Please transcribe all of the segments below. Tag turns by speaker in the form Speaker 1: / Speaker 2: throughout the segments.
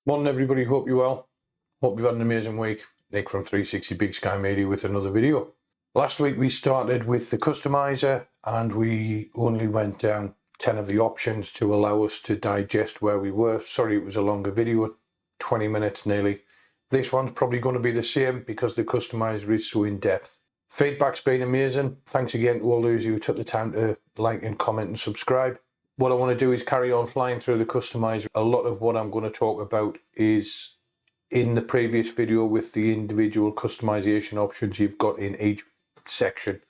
Speaker 1: Morning everybody, hope you're well. Hope you've had an amazing week. Nick from 360 Big Sky Media with another video. Last week we started with the customizer and we only went down 10 of the options to allow us to digest where we were. Sorry it was a longer video, 20 minutes nearly. This one's probably going to be the same because the customizer is so in depth. Feedback's been amazing. Thanks again to all those who took the time to like and comment and subscribe. What I want to do is carry on flying through the customizer. A lot of what I'm going to talk about is in the previous video with the individual customization options you've got in each section.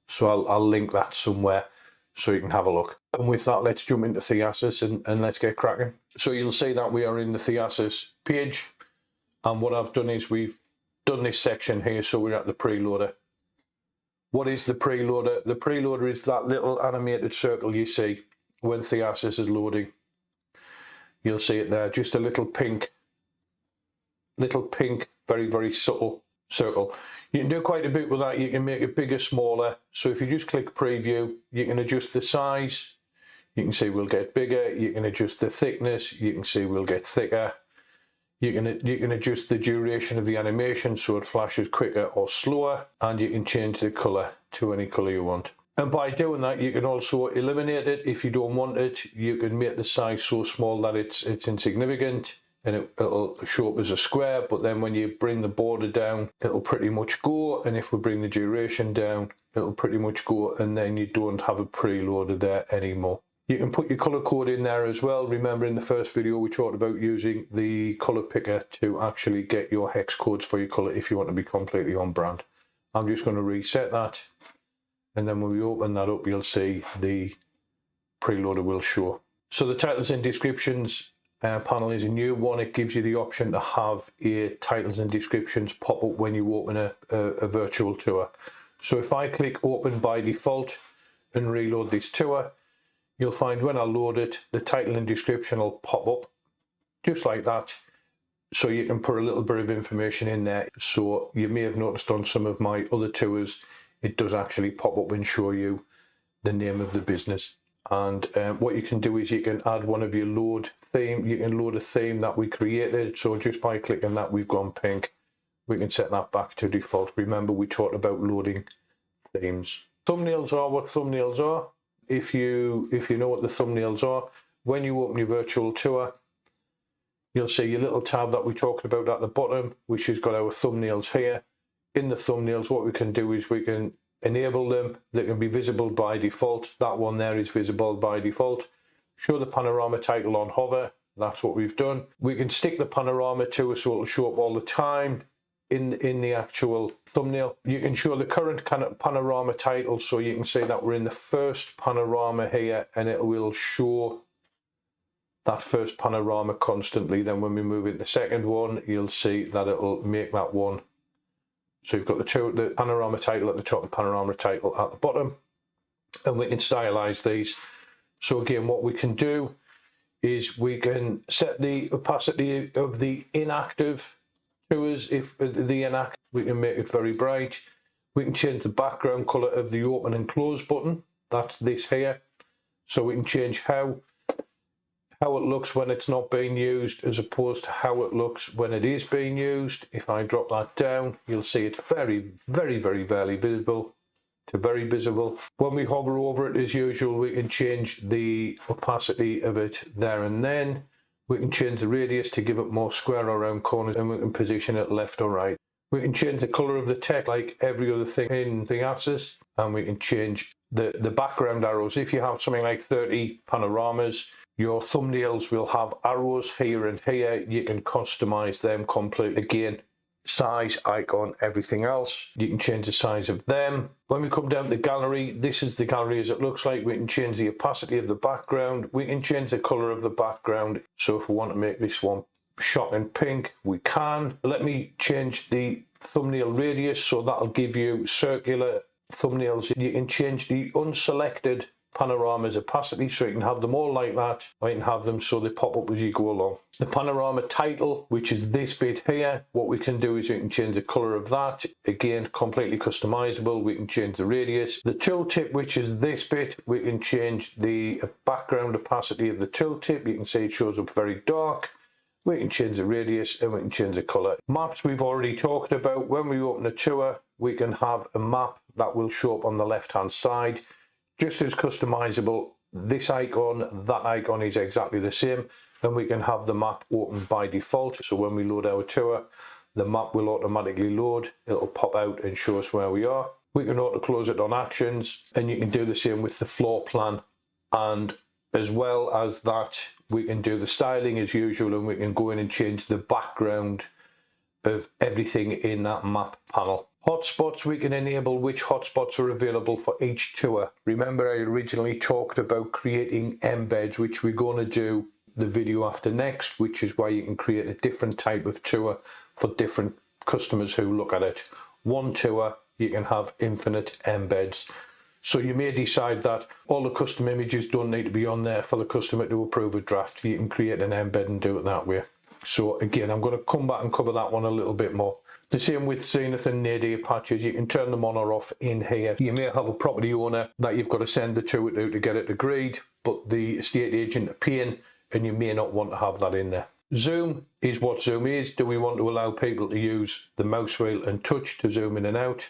Speaker 1: So I'll link that somewhere so you can have a look. And with that, let's jump into Theasys and let's get cracking. So you'll see that we are in the Theasys page. And what I've done is we've done this section here. So we're at the preloader. What is the preloader? The preloader is that little animated circle you see when Theasys is loading. You'll see it there, just a little pink, very, very subtle circle. You can do quite a bit with that. You can make it bigger, smaller. So if you just click preview, you can adjust the size. You can see we'll get bigger. You can adjust the thickness. You can see we'll get thicker. You can adjust the duration of the animation so it flashes quicker or slower, and you can change the color to any color you want. And by doing that, you can also eliminate it if you don't want it. You can make the size so small that it's insignificant and it'll show up as a square, but then when you bring the border down, it'll pretty much go. And if we bring the duration down, it'll pretty much go, and then you don't have a preloader there anymore. You can put your color code in there as well. Remember in the first video we talked about using the color picker to actually get your hex codes for your color if you want to be completely on brand. I'm just going to reset that. And then when we open that up, you'll see the preloader will show. So the titles and descriptions panel is a new one. It gives you the option to have a titles and descriptions pop up when you open a virtual tour. So if I click open by default and reload this tour, you'll find when I load it, the title and description will pop up just like that. So you can put a little bit of information in there. So you may have noticed on some of my other tours, it does actually pop up and show you the name of the business. And what you can do is you can add one of your load theme. You can load a theme that we created. So just by clicking that, we've gone pink. We can set that back to default. Remember, we talked about loading themes. Thumbnails are what thumbnails are. If you know what the thumbnails are, when you open your virtual tour, you'll see your little tab that we talked about at the bottom, which has got our thumbnails here. In the thumbnails, what we can do is we can enable them. They can be visible by default. That one there is visible by default. Show the panorama title on hover. That's what we've done. We can stick the panorama to us so it'll show up all the time in the actual thumbnail. You can show the current kind of panorama title, so you can say that we're in the first panorama here, and it will show that first panorama constantly. Then when we move into the second one, you'll see that it'll make that one. So you've got the panorama title at the top and panorama title at the bottom, and we can stylize these. So again, what we can do is we can set the opacity of the inactive tours. If the inactive, we can make it very bright. We can change the background color of the open and close button. That's this here. So we can change how it looks when it's not being used as opposed to how it looks when it is being used. If I drop that down, you'll see it's very, very, very, very visible to very visible. When we hover over it, as usual, we can change the opacity of it there and then. We can change the radius to give it more square around corners, and we can position it left or right. We can change the color of the text like every other thing in Theasys, and we can change the background arrows. If you have something like 30 panoramas, your thumbnails will have arrows here and here. You can customize them completely. Again, size, icon, everything else. You can change the size of them. When we come down to the gallery, this is the gallery as it looks like. We can change the opacity of the background. We can change the color of the background. So if we want to make this one shocking pink, we can. Let me change the thumbnail radius, so that'll give you circular thumbnails. You can change the unselected panorama's opacity, so you can have them all like that, or you can have them so they pop up as you go along. The panorama title, which is this bit here, what we can do is we can change the color of that. Again, completely customizable. We can change the radius. The tooltip, which is this bit, we can change the background opacity of the tooltip. You can see it shows up very dark. We can change the radius and we can change the color. Maps we've already talked about. When we open a tour, we can have a map that will show up on the left hand side, just as customizable. This icon, that icon is exactly the same, and we can have the map open by default. So when we load our tour, the map will automatically load. It'll pop out and show us where we are. We can auto close it on actions, and you can do the same with the floor plan. And as well as that, we can do the styling as usual, and we can go in and change the background of everything in that map panel. Hotspots, we can enable which hotspots are available for each tour. Remember, I originally talked about creating embeds, which we're going to do the video after next, which is why you can create a different type of tour for different customers who look at it. One tour, you can have infinite embeds. So you may decide that all the custom images don't need to be on there for the customer to approve a draft. You can create an embed and do it that way. So again, I'm going to come back and cover that one a little bit more. The same with Zenith and Nadir patches. You can turn them on or off in here. You may have a property owner that you've got to send the tour to get it agreed, but the estate agent are paying, and you may not want to have that in there. Zoom is what Zoom is. Do we want to allow people to use the mouse wheel and touch to zoom in and out?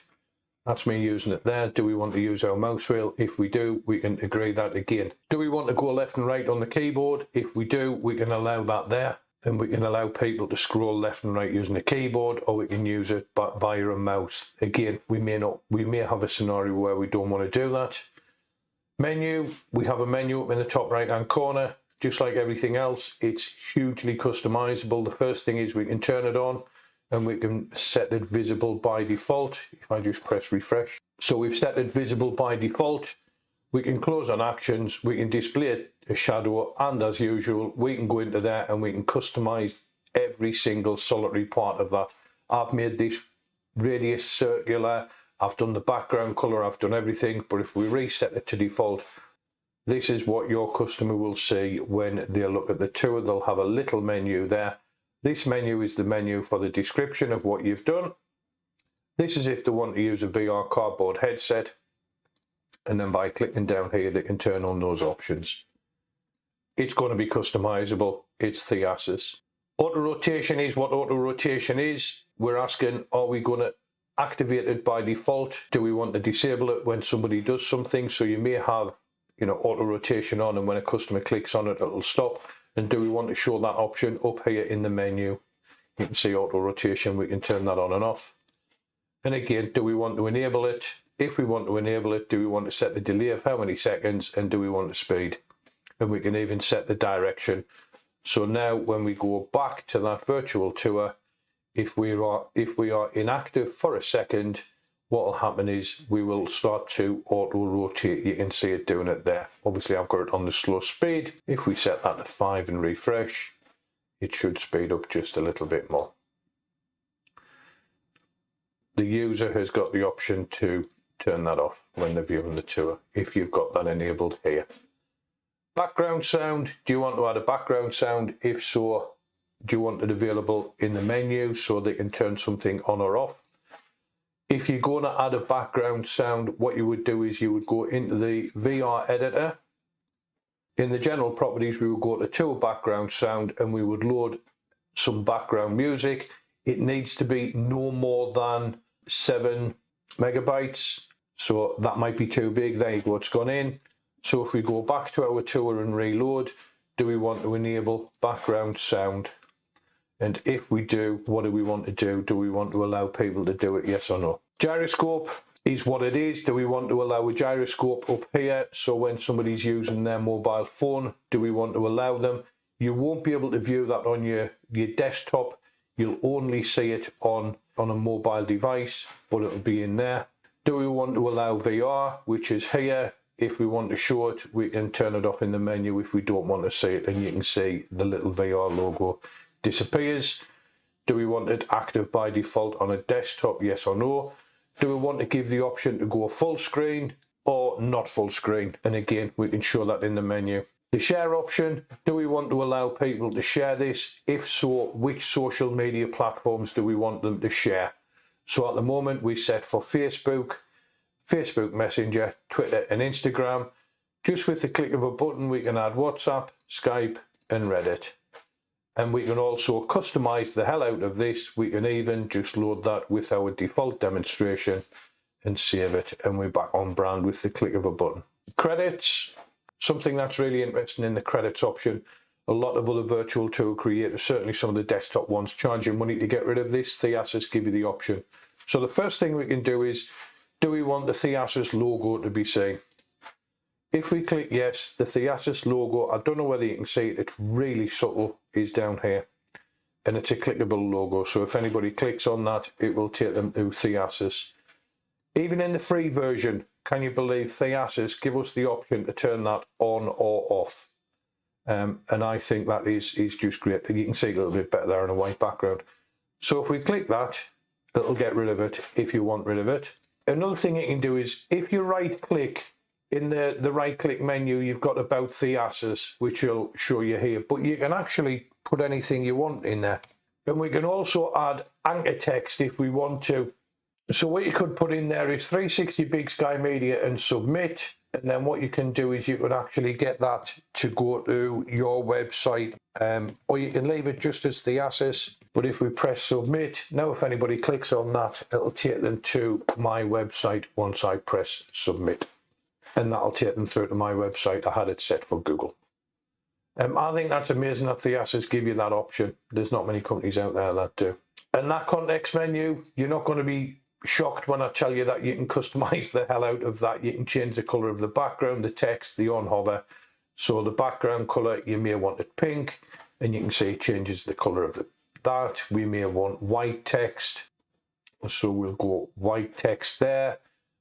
Speaker 1: That's me using it there. Do we want to use our mouse wheel? If we do, we can agree that again. Do we want to go left and right on the keyboard? If we do, we can allow that there. And we can allow people to scroll left and right using a keyboard, or we can use it via a mouse. Again, we may have a scenario where we don't want to do that. Menu, we have a menu up in the top right hand corner. Just like everything else, it's hugely customizable. The first thing is we can turn it on, and we can set it visible by default. If I just press refresh. So we've set it visible by default. We can close on actions, we can display a shadow, and as usual, we can go into there and we can customize every single solitary part of that. I've made this radius circular, I've done the background color, I've done everything, but if we reset it to default, this is what your customer will see when they look at the tour. They'll have a little menu there. This menu is the menu for the description of what you've done. This is if they want to use a VR cardboard headset. And then by clicking down here, they can turn on those options. It's going to be customizable. It's Theasys. Auto rotation is what auto rotation is. We're asking, are we going to activate it by default? Do we want to disable it when somebody does something? So you may have, auto rotation on, and when a customer clicks on it, it'll stop. And do we want to show that option up here in the menu? You can see auto rotation. We can turn that on and off. And again, do we want to enable it? If we want to enable it, do we want to set the delay of how many seconds, and do we want the speed? And we can even set the direction. So now when we go back to that virtual tour, if we are inactive for a second, what will happen is we will start to auto rotate. You can see it doing it there. Obviously I've got it on the slow speed. If we set that to 5 and refresh, it should speed up just a little bit more. The user has got the option to turn that off when they're viewing the tour, if you've got that enabled here. Background sound, do you want to add a background sound? If so, do you want it available in the menu so they can turn something on or off? If you're going to add a background sound, what you would do is you would go into the VR editor. In the general properties, we would go to tour background sound, and we would load some background music. It needs to be no more than 7 megabytes. So that might be too big. There you go, it's gone in. So if we go back to our tour and reload, do we want to enable background sound? And if we do, what do we want to do? Do we want to allow people to do it, yes or no? Gyroscope is what it is. Do we want to allow a gyroscope up here? So when somebody's using their mobile phone, do we want to allow them? You won't be able to view that on your desktop. You'll only see it on a mobile device, but it'll be in there. Do we want to allow VR, which is here? If we want to show it, we can turn it off in the menu if we don't want to see it, and you can see the little VR logo disappears. Do we want it active by default on a desktop, yes or no? Do we want to give the option to go full screen or not full screen? And again, we can show that in the menu. The share option, do we want to allow people to share this? If so, which social media platforms do we want them to share? So at the moment we set for Facebook, Facebook Messenger, Twitter and Instagram. Just with the click of a button we can add WhatsApp, Skype and Reddit. And we can also customize the hell out of this. We can even just load that with our default demonstration and save it, and we're back on brand with the click of a button. Credits, something that's really interesting in the credits option. A lot of other virtual tour creators, certainly some of the desktop ones, charge you money to get rid of this. Theasys give you the option. So the first thing we can do is, do we want the Theasys logo to be seen? If we click yes, the Theasys logo, I don't know whether you can see it, it's really subtle, is down here. And it's a clickable logo, so if anybody clicks on that, it will take them to Theasys. Even in the free version, can you believe Theasys give us the option to turn that on or off? And I think that is just great. You can see it a little bit better there on a white background. So if we click that, it'll get rid of it if you want rid of it. Another thing you can do is, if you right click in the right click menu, you've got About Theasys, which will show you here, but you can actually put anything you want in there. And we can also add anchor text if we want to. So what you could put in there is 360 Big Sky Media and submit. And then what you can do is you can actually get that to go to your website, or you can leave it just as Theasys. But if we press submit, now if anybody clicks on that, it'll take them to my website once I press submit. And that'll take them through to my website. I had it set for Google. I think that's amazing that Theasys give you that option. There's not many companies out there that do. And that context menu, you're not going to be shocked when I tell you that you can customize the hell out of that. You can change the color of the background, the text, the on hover. So the background color, you may want it pink, and you can see it changes the color of that. We may want white text, so we'll go white text there.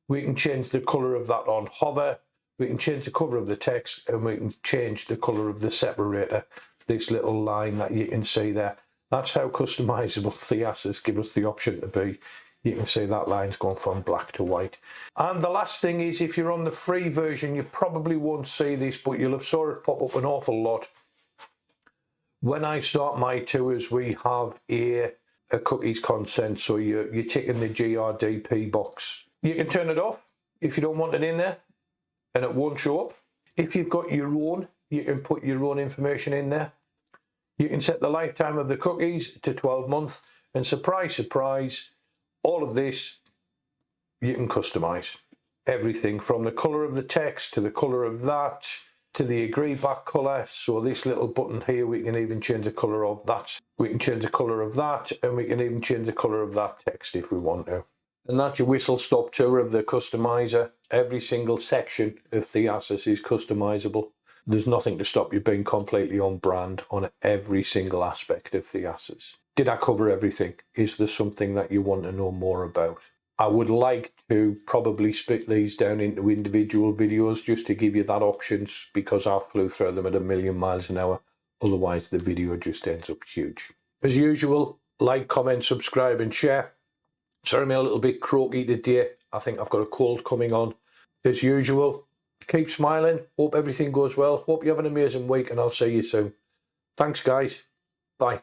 Speaker 1: We can change the color of that on hover. We can change the color of the text, and we can change the color of the separator, this little line that you can see there. That's how customizable Theasys give us the option to be. You can see that line's gone from black to white. And the last thing is, if you're on the free version, you probably won't see this, but you'll have saw it pop up an awful lot. When I start my tours, we have a cookies consent, so you're ticking the GRDP box. You can turn it off if you don't want it in there, and it won't show up. If you've got your own, you can put your own information in there. You can set the lifetime of the cookies to 12 months, and surprise, surprise, all of this you can customize. Everything from the color of the text to the color of that to the agree back color. So this little button here, we can even change the color of that. We can change the color of that, and we can even change the color of that text if we want to. And that's your whistle stop tour of the customizer. Every single section of Theasys is customizable. There's nothing to stop you being completely on brand on every single aspect of Theasys. Did I cover everything? Is there something that you want to know more about? I would like to probably split these down into individual videos just to give you that options, because I flew through them at 1,000,000 miles an hour. Otherwise, the video just ends up huge. As usual, like, comment, subscribe, and share. Sorry, I'm a little bit croaky today. I think I've got a cold coming on. As usual, keep smiling. Hope everything goes well. Hope you have an amazing week, and I'll see you soon. Thanks, guys. Bye.